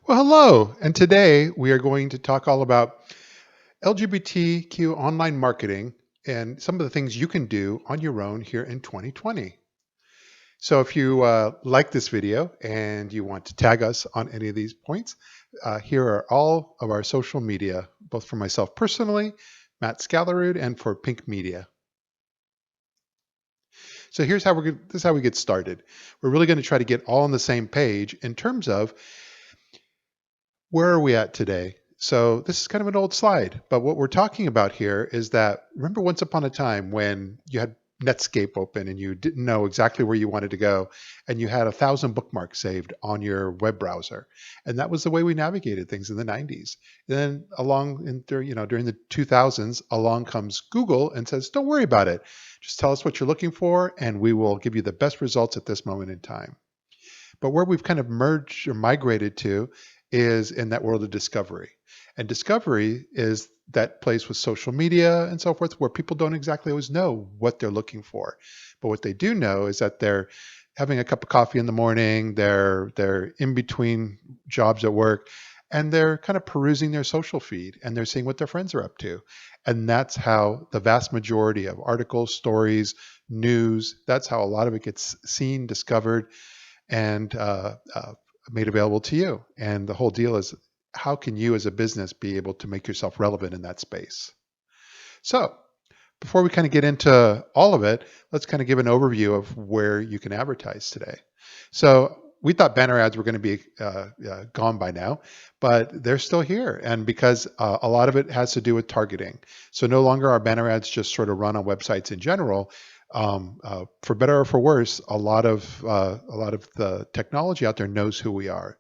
Well, hello. And today we are going to talk all about LGBTQ online marketing and some of the things you can do on your own here in 2020. So if you like this video and you want to tag us on any of these points, here are all of our social media, both for myself personally, Matt Skallerud, and for Pink Media. So here's how this is how we get started. We're really going to try to get all on the same page in terms of where are we at today? So this is kind of an old slide, but what we're talking about here is that remember once upon a time when you had Netscape open and you didn't know exactly where you wanted to go, and you had 1,000 bookmarks saved on your web browser, and that was the way we navigated things in the 90s. Then during the 2000s, along comes Google and says, "Don't worry about it. Just tell us what you're looking for, and we will give you the best results at this moment in time." But where we've kind of merged or migrated to is in that world of discovery. And discovery is that place with social media and so forth where people don't exactly always know what they're looking for. But what they do know is that they're having a cup of coffee in the morning, they're in between jobs at work, and they're kind of perusing their social feed and they're seeing what their friends are up to. And that's how the vast majority of articles, stories, news, that's how a lot of it gets seen, discovered, and made available to you. And the whole deal is how can you as a business be able to make yourself relevant in that space? So before we kind of get into all of it, let's kind of give an overview of where you can advertise today. So we thought banner ads were going to be gone by now, but they're still here. And because a lot of it has to do with targeting. So no longer are banner ads just sort of run on websites in general. For better or for worse, a lot of the technology out there knows who we are.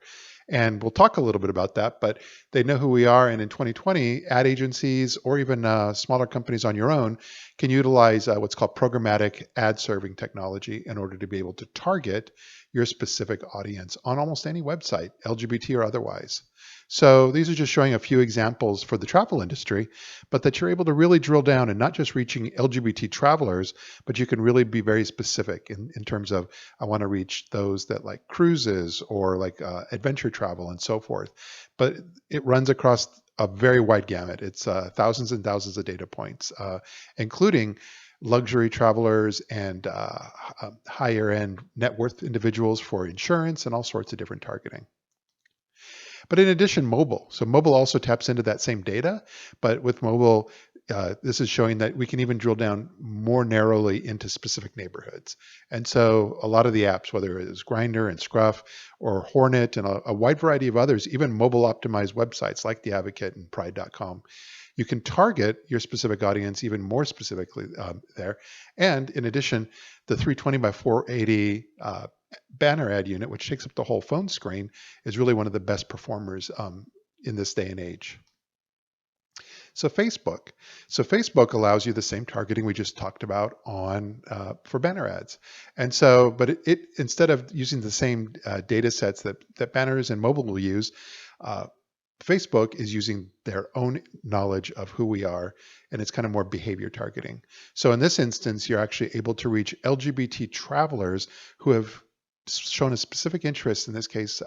And we'll talk a little bit about that, but they know who we are. And in 2020, ad agencies or even smaller companies on your own can utilize what's called programmatic ad serving technology in order to be able to target your specific audience on almost any website, LGBT or otherwise. So these are just showing a few examples for the travel industry, but that you're able to really drill down and not just reaching LGBT travelers, but you can really be very specific in terms of, I want to reach those that like cruises or like adventure travel and so forth. But it runs across a very wide gamut. It's thousands and thousands of data points, including luxury travelers and higher end net worth individuals for insurance and all sorts of different targeting. But in addition, mobile. So mobile also taps into that same data, but with mobile, this is showing that we can even drill down more narrowly into specific neighborhoods. And so a lot of the apps, whether it is Grindr and Scruff or Hornet and a wide variety of others, even mobile optimized websites like The Advocate and Pride.com, you can target your specific audience even more specifically there. And in addition, the 320 by 480 banner ad unit, which takes up the whole phone screen, is really one of the best performers in this day and age. So Facebook. So Facebook allows you the same targeting we just talked about on for banner ads. And so, but it instead of using the same data sets that banners and mobile will use, uh, Facebook is using their own knowledge of who we are, and it's kind of more behavior targeting. So in this instance, you're actually able to reach LGBT travelers who have shown a specific interest, in this case,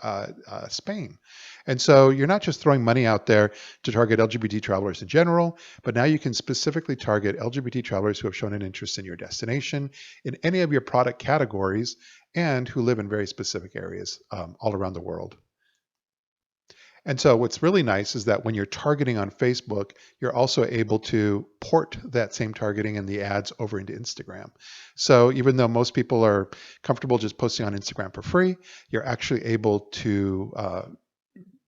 Spain. And so you're not just throwing money out there to target LGBT travelers in general, but now you can specifically target LGBT travelers who have shown an interest in your destination, in any of your product categories, and who live in very specific areas all around the world. And so what's really nice is that when you're targeting on Facebook, you're also able to port that same targeting and the ads over into Instagram. So even though most people are comfortable just posting on Instagram for free, you're actually able to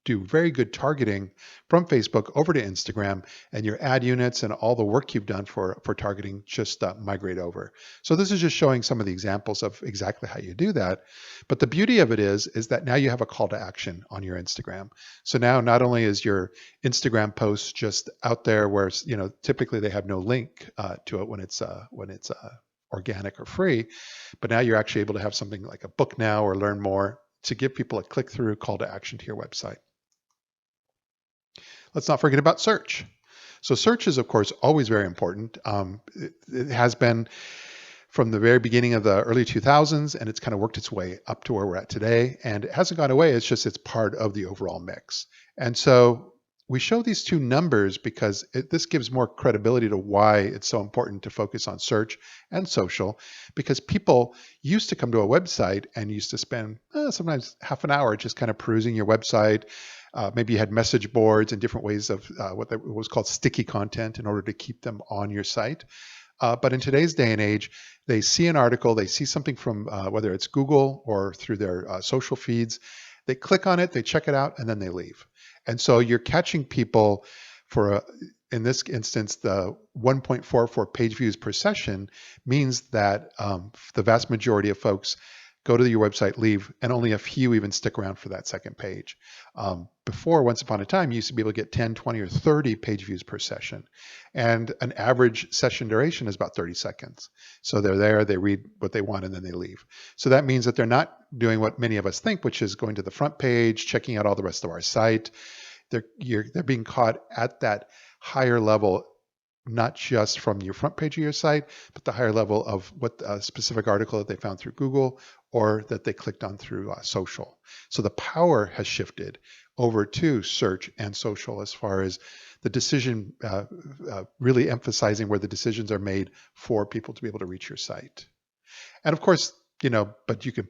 do very good targeting from Facebook over to Instagram, and your ad units and all the work you've done for targeting just migrate over. So this is just showing some of the examples of exactly how you do that. But the beauty of it is that now you have a call to action on your Instagram. So now not only is your Instagram post just out there where typically they have no link to it when it's organic or free, but now you're actually able to have something like a book now or learn more to give people a click through call to action to your website. Let's not forget about search. So search is, of course, always very important. It has been from the very beginning of the early 2000s, and it's kind of worked its way up to where we're at today. And it hasn't gone away. It's part of the overall mix. And so we show these two numbers because this gives more credibility to why it's so important to focus on search and social, because people used to come to a website and used to spend sometimes half an hour just kind of perusing your website. Maybe you had message boards and different ways of what was called sticky content in order to keep them on your site. But in today's day and age, they see an article, they see something from whether it's Google or through their social feeds, they click on it, they check it out, and then they leave. And so you're catching people for, in this instance, the 1.44 page views per session means that the vast majority of folks go to your website, leave, and only a few even stick around for that second page. Before, once upon a time, you used to be able to get 10, 20, or 30 page views per session. And an average session duration is about 30 seconds. So they're there, they read what they want, and then they leave. So that means that they're not doing what many of us think, which is going to the front page, checking out all the rest of our site. They're being caught at that higher level, not just from your front page of your site, but the higher level of what a specific article that they found through Google or that they clicked on through social. So the power has shifted over to search and social as far as the decision, really emphasizing where the decisions are made for people to be able to reach your site. And of course, but you can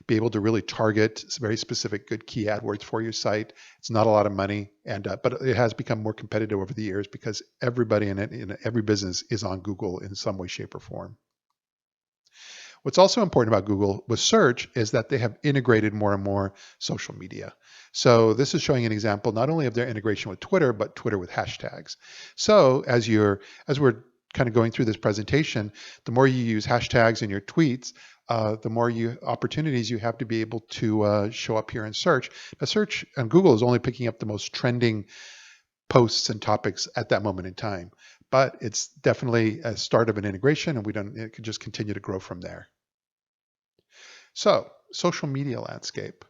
be able to really target very specific good key AdWords for your site. It's not a lot of money, but it has become more competitive over the years because everybody in every business is on Google in some way, shape, or form. What's also important about Google with search is that they have integrated more and more social media. So this is showing an example not only of their integration with Twitter, but Twitter with hashtags. So as we're kind of going through this presentation, the more you use hashtags in your tweets, the more opportunities you have to be able to show up here in search. Now, search on Google is only picking up the most trending posts and topics at that moment in time, but it's definitely a start of an integration, and it could just continue to grow from there. So, social media landscape.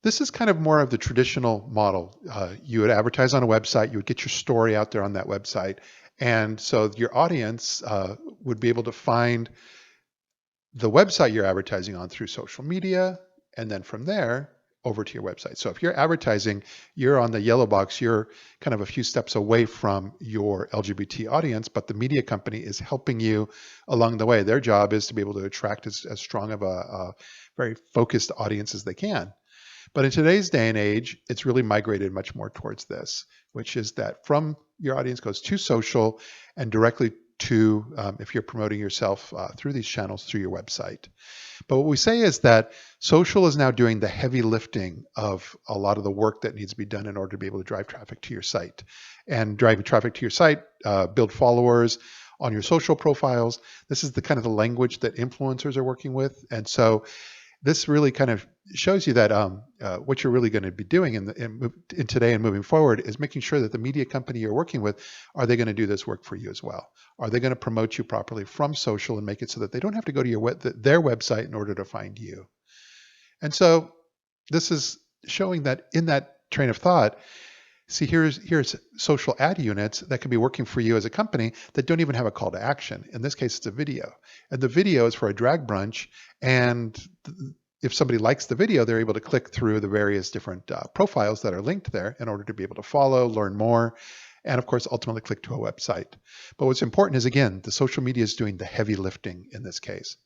This is kind of more of the traditional model. You would advertise on a website, you would get your story out there on that website, and so your audience would be able to find the website you're advertising on through social media, and then from there over to your website. So if you're advertising, you're on the yellow box, you're kind of a few steps away from your LGBT audience, but the media company is helping you along the way. Their job is to be able to attract as strong of a very focused audience as they can. But in today's day and age, it's really migrated much more towards this, which is that from your audience goes to social and directly to, if you're promoting yourself through these channels, through your website. But what we say is that social is now doing the heavy lifting of a lot of the work that needs to be done in order to be able to drive traffic to your site. And driving traffic to your site, build followers on your social profiles. This is the kind of the language that influencers are working with. And so this really kind of shows you that what you're really going to be doing in today and moving forward is making sure that the media company you're working with, are they going to do this work for you as well? Are they going to promote you properly from social and make it so that they don't have to go to their website in order to find you? And so this is showing that in that train of thought, see, here's social ad units that can be working for you as a company that don't even have a call to action. In this case, it's a video. And the video is for a drag brunch. And if somebody likes the video, they're able to click through the various different profiles that are linked there in order to be able to follow, learn more, and of course, ultimately click to a website. But what's important is, again, the social media is doing the heavy lifting in this case.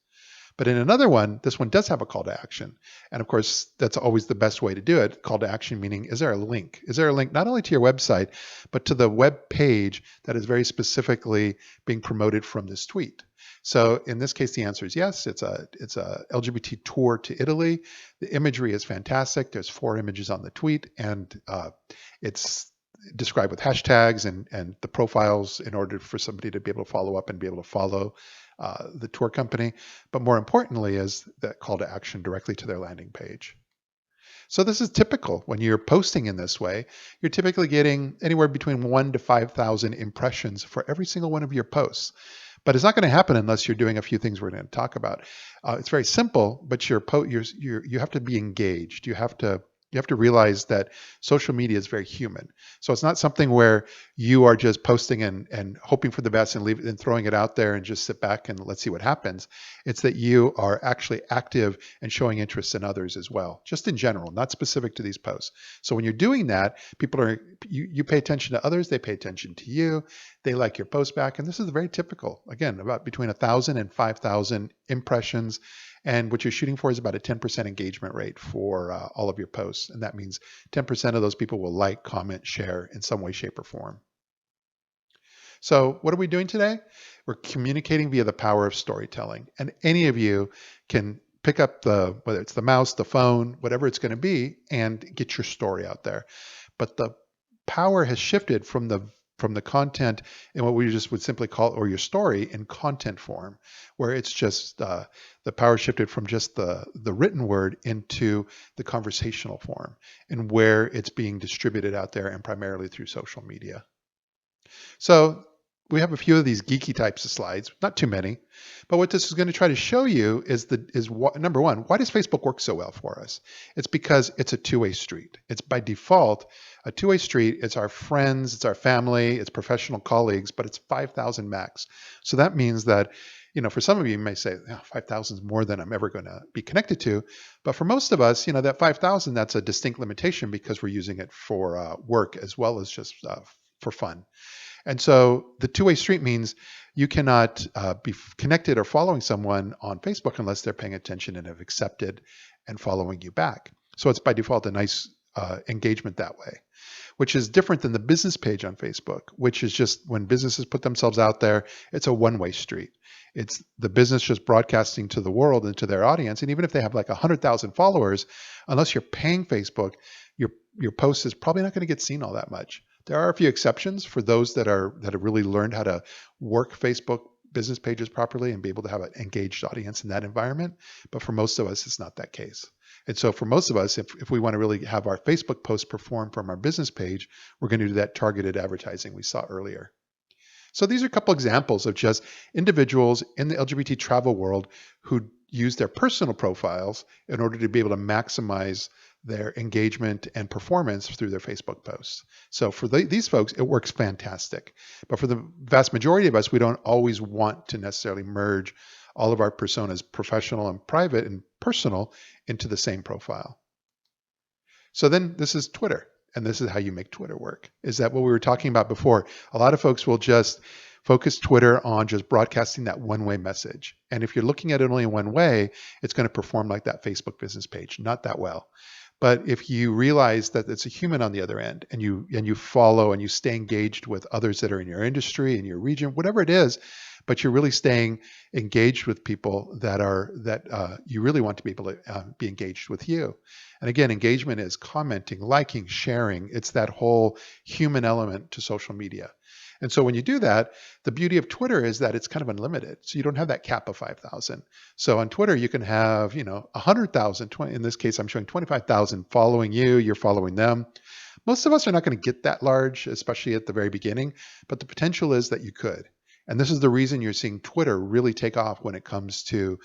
But in another one, this one does have a call to action. And of course, that's always the best way to do it. Call to action meaning, is there a link? Is there a link not only to your website, but to the web page that is very specifically being promoted from this tweet? So in this case, the answer is yes. It's a LGBT tour to Italy. The imagery is fantastic. There's 4 images on the tweet, and it's described with hashtags and the profiles in order for somebody to be able to follow up and be able to follow the tour company, but more importantly is that call to action directly to their landing page. So this is typical when you're posting in this way. You're typically getting anywhere between 1,000 to 5,000 impressions for every single one of your posts. But it's not going to happen unless you're doing a few things we're going to talk about. It's very simple, but you have to be engaged. You have to You have to realize that social media is very human. So it's not something where you are just posting and hoping for the best and leave and throwing it out there and just sit back and let's see what happens. It's that you are actually active and showing interest in others as well, just in general, not specific to these posts. So when you're doing that, you pay attention to others, they pay attention to you, they like your post back. And this is very typical. Again, about between 1,000 and 5,000 impressions, and what you're shooting for is about a 10% engagement rate for all of your posts. And that means 10% of those people will like, comment, share in some way, shape, or form. So what are we doing today? We're communicating via the power of storytelling. And any of you can pick up whether it's the mouse, the phone, whatever it's going to be, and get your story out there. But the power has shifted from the content in what we just would simply call, or your story in content form, where it's just the power shifted from just the written word into the conversational form, and where it's being distributed out there and primarily through social media. So we have a few of these geeky types of slides, not too many, but what this is going to try to show you is what, number one, why does Facebook work so well for us? It's because it's a two-way street. It's by default a two-way street. It's our friends, it's our family, it's professional colleagues, but it's 5,000 max. So that means that, for some of you, you may say, oh, 5,000 is more than I'm ever going to be connected to. But for most of us, that 5,000, that's a distinct limitation because we're using it for work as well as just for fun. And so the two-way street means you cannot be connected or following someone on Facebook unless they're paying attention and have accepted and following you back. So it's by default a nice engagement that way, which is different than the business page on Facebook, which is just when businesses put themselves out there, it's a one-way street. It's the business just broadcasting to the world and to their audience. And even if they have like 100,000 followers, unless you're paying Facebook, your post is probably not going to get seen all that much. There are a few exceptions for those that have really learned how to work Facebook business pages properly and be able to have an engaged audience in that environment. But for most of us, it's not that case. And so for most of us, if we want to really have our Facebook posts perform from our business page, we're going to do that targeted advertising we saw earlier. So these are a couple examples of just individuals in the LGBT travel world who use their personal profiles in order to be able to maximize their engagement and performance through their Facebook posts. So for these folks, it works fantastic. But for the vast majority of us, we don't always want to necessarily merge all of our personas, professional and private and personal, into the same profile. So then this is Twitter. And this is how you make Twitter work, is that what we were talking about before. A lot of folks will just focus Twitter on just broadcasting that one-way message. And if you're looking at it only one way, it's going to perform like that Facebook business page, not that well. But if you realize that it's a human on the other end, and you follow and you stay engaged with others that are in your industry, in your region, whatever it is, but you're really staying engaged with people that you really want to be able to be engaged with you. And again, engagement is commenting, liking, sharing. It's that whole human element to social media. And so when you do that, the beauty of Twitter is that it's kind of unlimited. So you don't have that cap of 5,000. So on Twitter, you can have, 100,000, in this case, I'm showing 25,000 following you, you're following them. Most of us are not going to get that large, especially at the very beginning, but the potential is that you could. And this is the reason you're seeing Twitter really take off when it comes to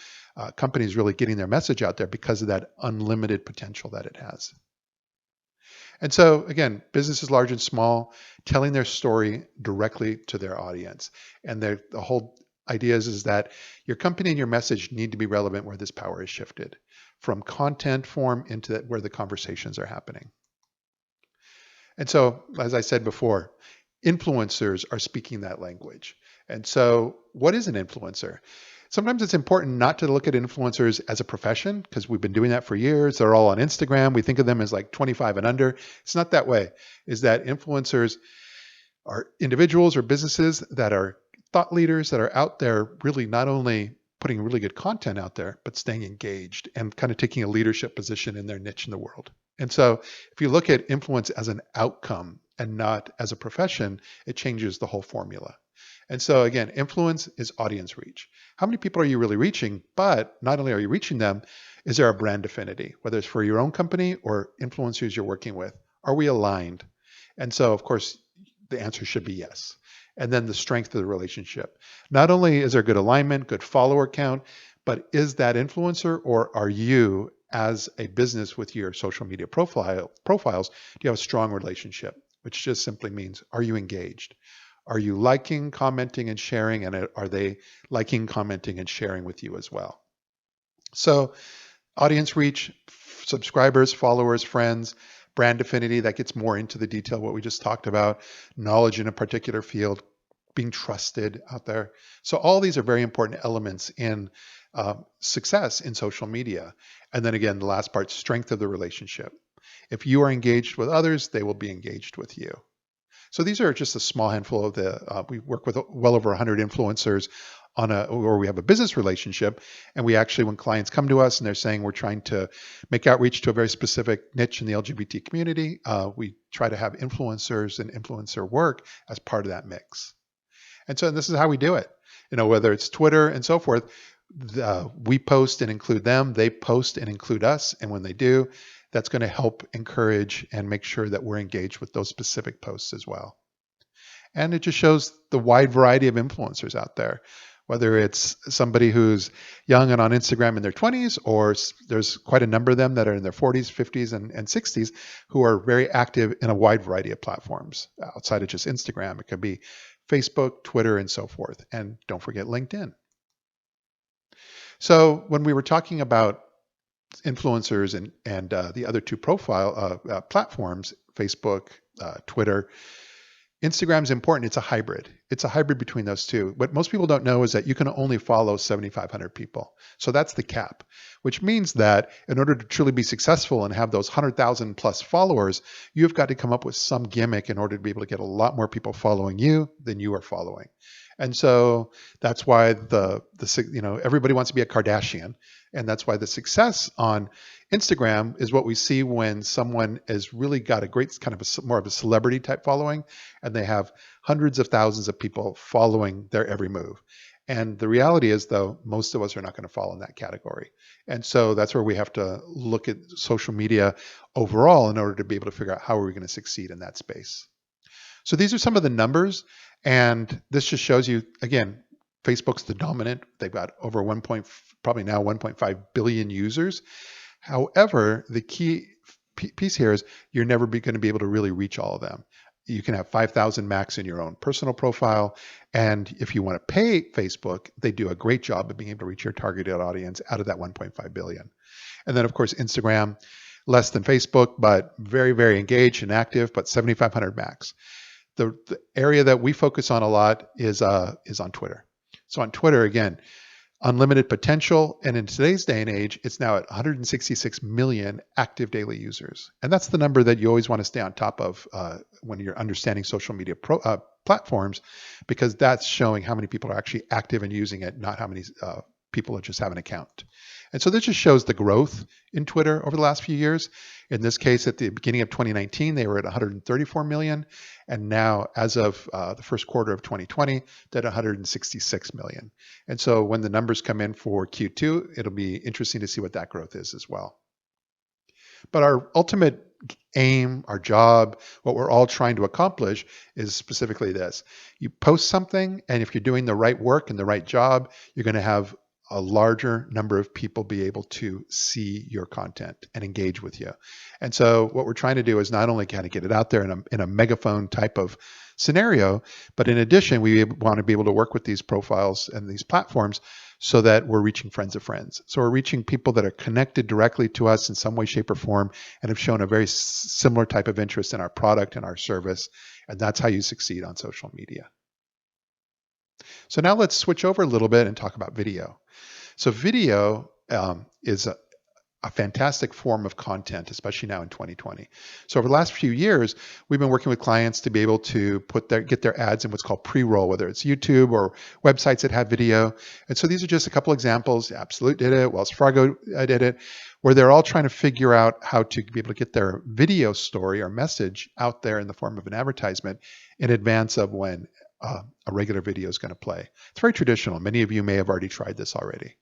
companies really getting their message out there, because of that unlimited potential that it has. And so again, businesses large and small, telling their story directly to their audience. And the whole idea is that your company and your message need to be relevant where this power is shifted, from content form into where the conversations are happening. And so, as I said before, influencers are speaking that language. And so what is an influencer? Sometimes it's important not to look at influencers as a profession, because we've been doing that for years. They're all on Instagram. We think of them as like 25 and under. It's not that way. Is that influencers are individuals or businesses that are thought leaders that are out there really not only putting really good content out there, but staying engaged and kind of taking a leadership position in their niche in the world. And so if you look at influence as an outcome and not as a profession, it changes the whole formula. And so again, influence is audience reach. How many people are you really reaching? But not only are you reaching them, is there a brand affinity, whether it's for your own company or influencers you're working with? Are we aligned? And so, of course, the answer should be yes. And then the strength of the relationship. Not only is there good alignment, good follower count, but is that influencer, or are you as a business with your social media profiles, do you have a strong relationship? Which just simply means, are you engaged? Are you liking, commenting, and sharing? And are they liking, commenting, and sharing with you as well? So audience reach, subscribers, followers, friends, brand affinity, that gets more into the detail what we just talked about, knowledge in a particular field, being trusted out there. So all these are very important elements in success in social media. And then again, the last part, strength of the relationship. If you are engaged with others, they will be engaged with you. So these are just a small handful of we work with well over 100 influencers or we have a business relationship. And we actually, when clients come to us and they're saying we're trying to make outreach to a very specific niche in the LGBT community, we try to have influencers and influencer work as part of that mix. And so this is how we do it. Whether it's Twitter and so forth, we post and include them, they post and include us. And when they do, that's going to help encourage and make sure that we're engaged with those specific posts as well. And it just shows the wide variety of influencers out there, whether it's somebody who's young and on Instagram in their 20s, or there's quite a number of them that are in their 40s, 50s, and 60s who are very active in a wide variety of platforms outside of just Instagram. It could be Facebook, Twitter, and so forth. And don't forget LinkedIn. So when we were talking about influencers and the other two platforms, Facebook, Twitter, Instagram is important. It's a hybrid. It's a hybrid between those two. What most people don't know is that you can only follow 7,500 people. So that's the cap, which means that in order to truly be successful and have those 100,000 plus followers, you've got to come up with some gimmick in order to be able to get a lot more people following you than you are following. And so that's why everybody wants to be a Kardashian. And that's why the success on Instagram is what we see when someone has really got a great kind of more of a celebrity type following, and they have hundreds of thousands of people following their every move. And the reality is, though, most of us are not going to fall in that category. And so that's where we have to look at social media overall in order to be able to figure out how are we going to succeed in that space. So these are some of the numbers. And this just shows you, again, Facebook's the dominant. They've got over probably now 1.5 billion users. However, the key piece here is you're never going to be able to really reach all of them. You can have 5,000 max in your own personal profile. And if you want to pay Facebook, they do a great job of being able to reach your targeted audience out of that 1.5 billion. And then, of course, Instagram, less than Facebook, but very, very engaged and active, but 7,500 max. The area that we focus on a lot is on Twitter. So on Twitter, again, unlimited potential. And in today's day and age, it's now at 166 million active daily users. And that's the number that you always want to stay on top of when you're understanding social media platforms, because that's showing how many people are actually active and using it, not how many people just have an account. And so this just shows the growth in Twitter over the last few years. In this case, at the beginning of 2019, they were at 134 million. And now, as of the first quarter of 2020, they're at 166 million. And so when the numbers come in for Q2, it'll be interesting to see what that growth is as well. But our ultimate aim, our job, what we're all trying to accomplish is specifically this. You post something, and if you're doing the right work and the right job, you're going to have a larger number of people be able to see your content and engage with you. And so what we're trying to do is not only kind of get it out there in a megaphone type of scenario, but in addition, we want to be able to work with these profiles and these platforms so that we're reaching friends of friends. So we're reaching people that are connected directly to us in some way, shape, or form, and have shown a very similar type of interest in our product and our service. And that's how you succeed on social media. So now let's switch over a little bit and talk about video. So video is a fantastic form of content, especially now in 2020. So over the last few years, we've been working with clients to be able to get their ads in what's called pre-roll, whether it's YouTube or websites that have video. And so these are just a couple examples. Absolute did it, Wells Fargo did it, where they're all trying to figure out how to be able to get their video story or message out there in the form of an advertisement in advance of when a regular video is going to play. It's very traditional. Many of you may have already tried this already.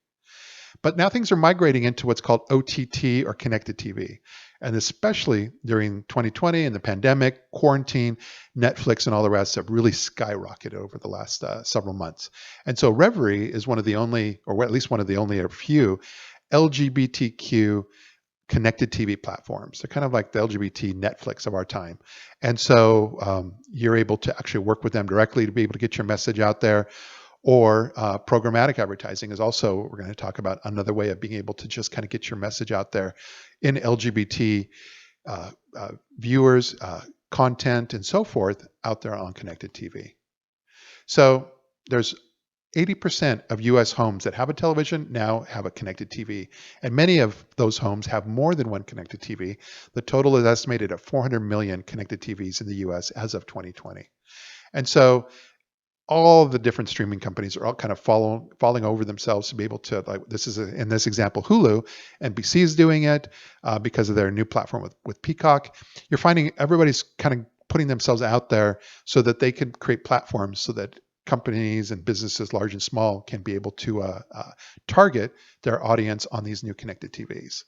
But now things are migrating into what's called OTT or connected TV. And especially during 2020 and the pandemic, quarantine, Netflix and all the rest have really skyrocketed over the last several months. And so Reverie is one of the only, or at least one of the only a few LGBTQ connected TV platforms. They're kind of like the LGBT Netflix of our time. And so you're able to actually work with them directly to be able to get your message out there. Or programmatic advertising is also what we're going to talk about, another way of being able to just kind of get your message out there in LGBT viewers, content, and so forth out there on connected TV. So there's 80% of US homes that have a television now have a connected TV. And many of those homes have more than one connected TV. The total is estimated at 400 million connected TVs in the US as of 2020. And so all the different streaming companies are all kind of falling over themselves to be able to, like, this is in this example, Hulu. NBC is doing it because of their new platform with Peacock. You're finding everybody's kind of putting themselves out there so that they can create platforms so that companies and businesses, large and small, can be able to target their audience on these new connected TVs.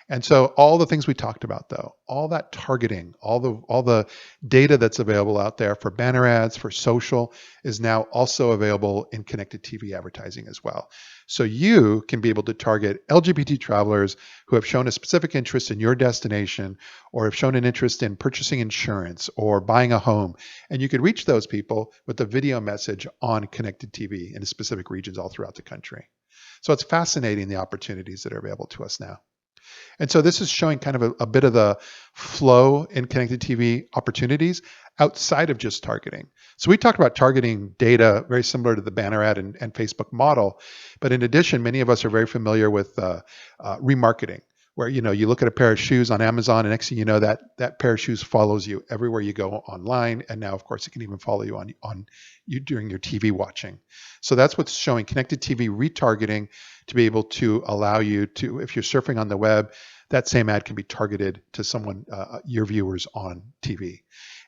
And so all the things we talked about, though, all that targeting, all the data that's available out there for banner ads, for social, is now also available in connected TV advertising as well. So you can be able to target LGBT travelers who have shown a specific interest in your destination, or have shown an interest in purchasing insurance or buying a home. And you could reach those people with a video message on connected TV in specific regions all throughout the country. So it's fascinating, the opportunities that are available to us now. And so this is showing kind of a bit of the flow in connected TV opportunities outside of just targeting. So we talked about targeting data very similar to the banner ad and Facebook model. But in addition, many of us are very familiar with remarketing, where you look at a pair of shoes on Amazon, and next thing you know, that pair of shoes follows you everywhere you go online. And now, of course, it can even follow you on you during your TV watching. So that's what's showing connected TV retargeting, to be able to allow you to, if you're surfing on the web, that same ad can be targeted to someone, your viewers on TV.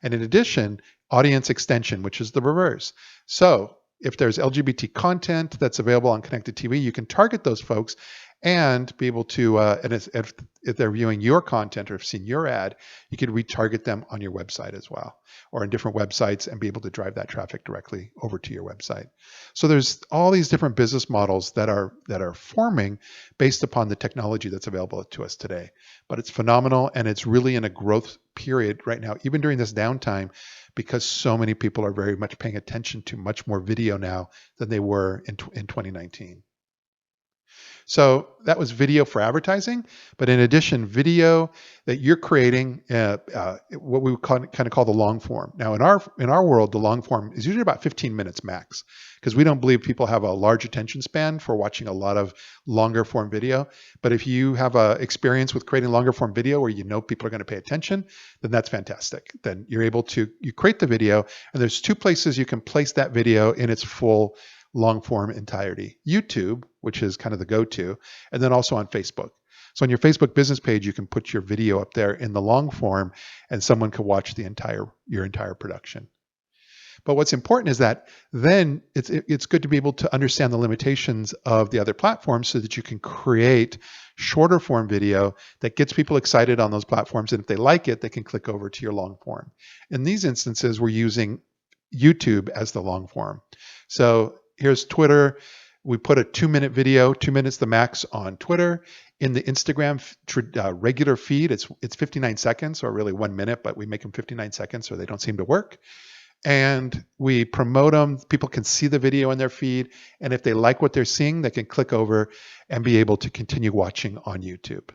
And in addition, audience extension, which is the reverse. So if there's LGBT content that's available on connected TV, you can target those folks and be able to, and if they're viewing your content or have seen your ad, you could retarget them on your website as well, or in different websites, and be able to drive that traffic directly over to your website. So there's all these different business models that are forming based upon the technology that's available to us today. But it's phenomenal, and it's really in a growth period right now, even during this downtime, because so many people are very much paying attention to much more video now than they were in 2019. So that was video for advertising. But in addition, video that you're creating, what we would kind of call the long form. Now, in our world, the long form is usually about 15 minutes max, because we don't believe people have a large attention span for watching a lot of longer form video. But if you have a experience with creating longer form video where people are going to pay attention, then that's fantastic. Then you're able to, you create the video, and there's two places you can place that video in its full long form entirety: YouTube, which is kind of the go-to, and then also on Facebook. So on your Facebook business page, you can put your video up there in the long form, and someone could watch your entire production. But what's important is that then it's good to be able to understand the limitations of the other platforms, so that you can create shorter form video that gets people excited on those platforms. And if they like it, they can click over to your long form. In these instances, we're using YouTube as the long form. So here's Twitter. We put a 2-minute video, 2 minutes the max, on Twitter. In the Instagram regular feed, it's 59 seconds, or really 1 minute, but we make them 59 seconds, or they don't seem to work. And we promote them. People can see the video in their feed. And if they like what they're seeing, they can click over and be able to continue watching on YouTube.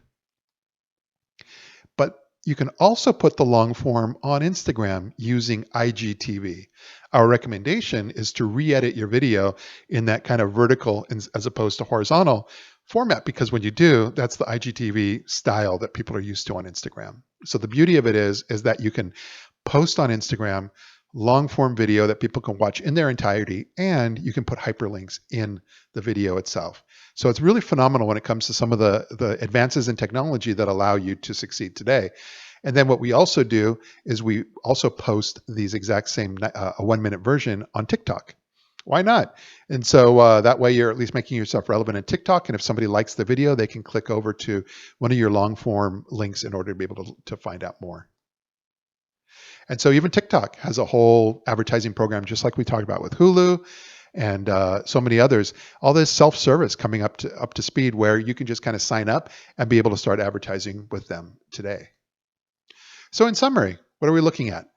But you can also put the long form on Instagram using IGTV. Our recommendation is to re-edit your video in that kind of vertical as opposed to horizontal format, because when you do, that's the IGTV style that people are used to on Instagram. So the beauty of it is that you can post on Instagram long form video that people can watch in their entirety, and you can put hyperlinks in the video itself. So it's really phenomenal when it comes to some of the advances in technology that allow you to succeed today. And then what we also do is we also post these exact same a 1-minute version on TikTok. Why not? And so that way you're at least making yourself relevant in TikTok. And if somebody likes the video, they can click over to one of your long form links in order to be able to find out more. And so even TikTok has a whole advertising program, just like we talked about with Hulu. and so many others. All this self-service coming up to speed where you can just kind of sign up and be able to start advertising with them today. So in summary, what are we looking at?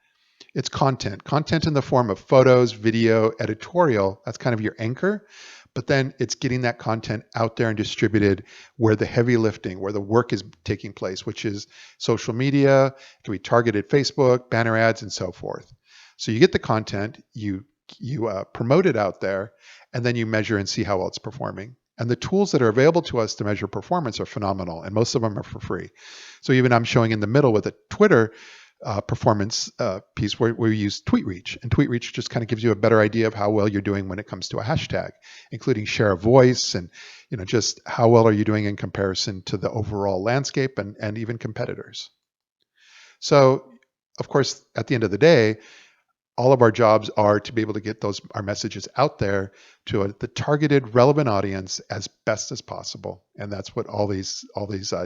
It's content in the form of photos, video, editorial. That's kind of your anchor. But then it's getting that content out there and distributed where the heavy lifting, where the work is taking place, which is social media. It can be targeted Facebook, banner ads, and so forth. So you get the content, you promote it out there, and then you measure and see how well it's performing. And the tools that are available to us to measure performance are phenomenal, and most of them are for free. So even I'm showing in the middle with a Twitter performance piece where we use tweet reach, and tweet reach just kind of gives you a better idea of how well you're doing when it comes to a hashtag, including share of voice and just how well are you doing in comparison to the overall landscape and even competitors. So of course, at the end of the day, all of our jobs are to be able to get our messages out there to the targeted relevant audience as best as possible, and that's what all these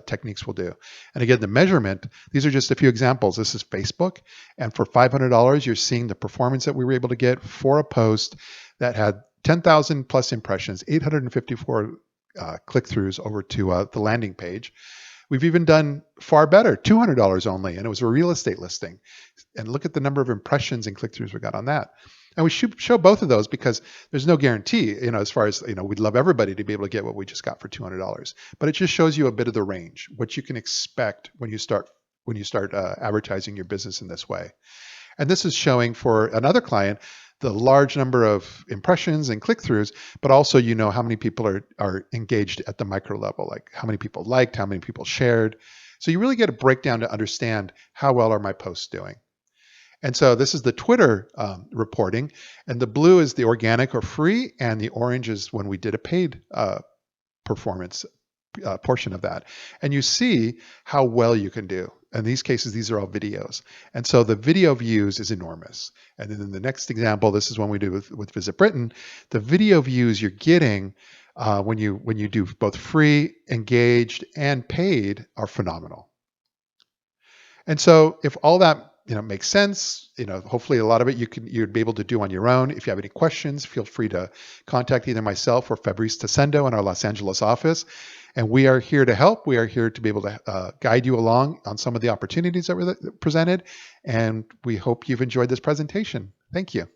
techniques will do. And again, the measurement, these are just a few examples. This is Facebook, and for $500 you're seeing the performance that we were able to get for a post that had 10,000 plus impressions, 854 click-throughs over to the landing page. We've even done far better, $200 only, and it was a real estate listing. And look at the number of impressions and click-throughs we got on that. And we should show both of those because there's no guarantee, as far as, we'd love everybody to be able to get what we just got for $200. But it just shows you a bit of the range, what you can expect when you start advertising your business in this way. And this is showing for another client the large number of impressions and click-throughs, but also how many people are engaged at the micro level, like how many people liked, how many people shared. So you really get a breakdown to understand how well are my posts doing. And so this is the Twitter reporting, and the blue is the organic or free, and the orange is when we did a paid performance portion of that. And you see how well you can do. In these cases, these are all videos. And so the video views is enormous. And then in the next example, this is one we do with Visit Britain. The video views you're getting when you do both free, engaged, and paid are phenomenal. And so if all that makes sense, hopefully a lot of it you'd be able to do on your own. If you have any questions, feel free to contact either myself or Fabrice Tassendo in our Los Angeles office. And we are here to help. We are here to be able to guide you along on some of the opportunities that were presented. And we hope you've enjoyed this presentation. Thank you.